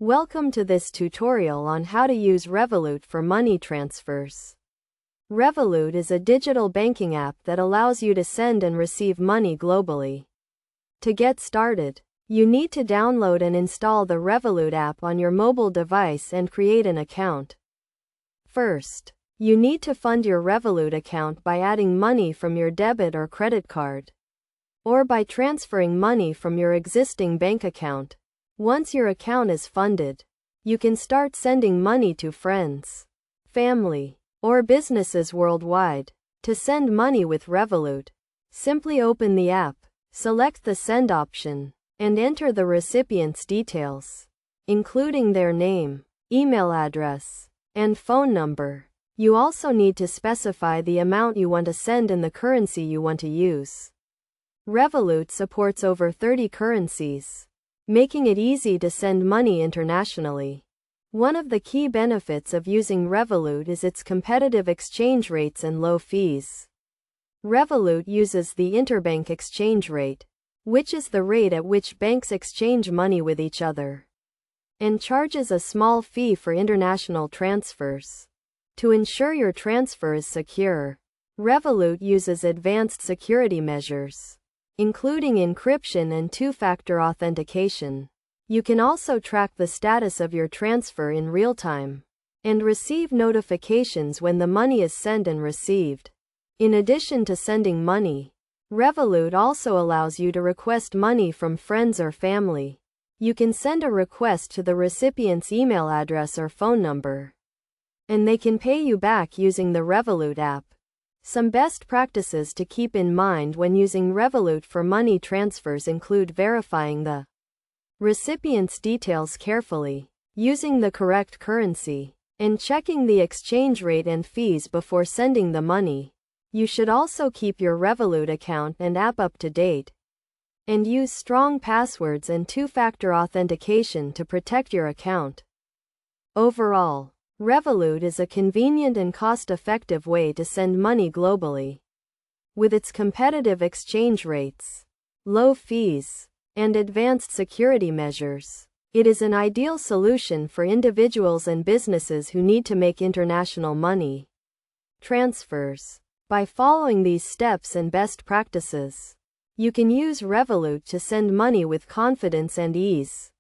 Welcome to this tutorial on how to use Revolut for money transfers. Revolut is a digital banking app that allows you to send and receive money globally. To get started, you need to download and install the Revolut app on your mobile device and create an account. First, you need to fund your Revolut account by adding money from your debit or credit card, or by transferring money from your existing bank account. Once your account is funded, you can start sending money to friends, family, or businesses worldwide. To send money with Revolut, simply open the app, select the Send option, and enter the recipient's details, including their name, email address, and phone number. You also need to specify the amount you want to send and the currency you want to use. Revolut supports over 30 currencies, making it easy to send money internationally. One of the key benefits of using Revolut is its competitive exchange rates and low fees. Revolut uses the interbank exchange rate, which is the rate at which banks exchange money with each other, and charges a small fee for international transfers. To ensure your transfer is secure, Revolut uses advanced security measures, including encryption and two-factor authentication. You can also track the status of your transfer in real time and receive notifications when the money is sent and received. In addition to sending money, Revolut also allows you to request money from friends or family. You can send a request to the recipient's email address or phone number, and they can pay you back using the Revolut app. Some best practices to keep in mind when using Revolut for money transfers include verifying the recipient's details carefully, using the correct currency, and checking the exchange rate and fees before sending the money. You should also keep your Revolut account and app up to date, and use strong passwords and two-factor authentication to protect your account. Overall, Revolut is a convenient and cost-effective way to send money globally. With its competitive exchange rates, low fees, and advanced security measures, it is an ideal solution for individuals and businesses who need to make international money transfers. By following these steps and best practices, you can use Revolut to send money with confidence and ease.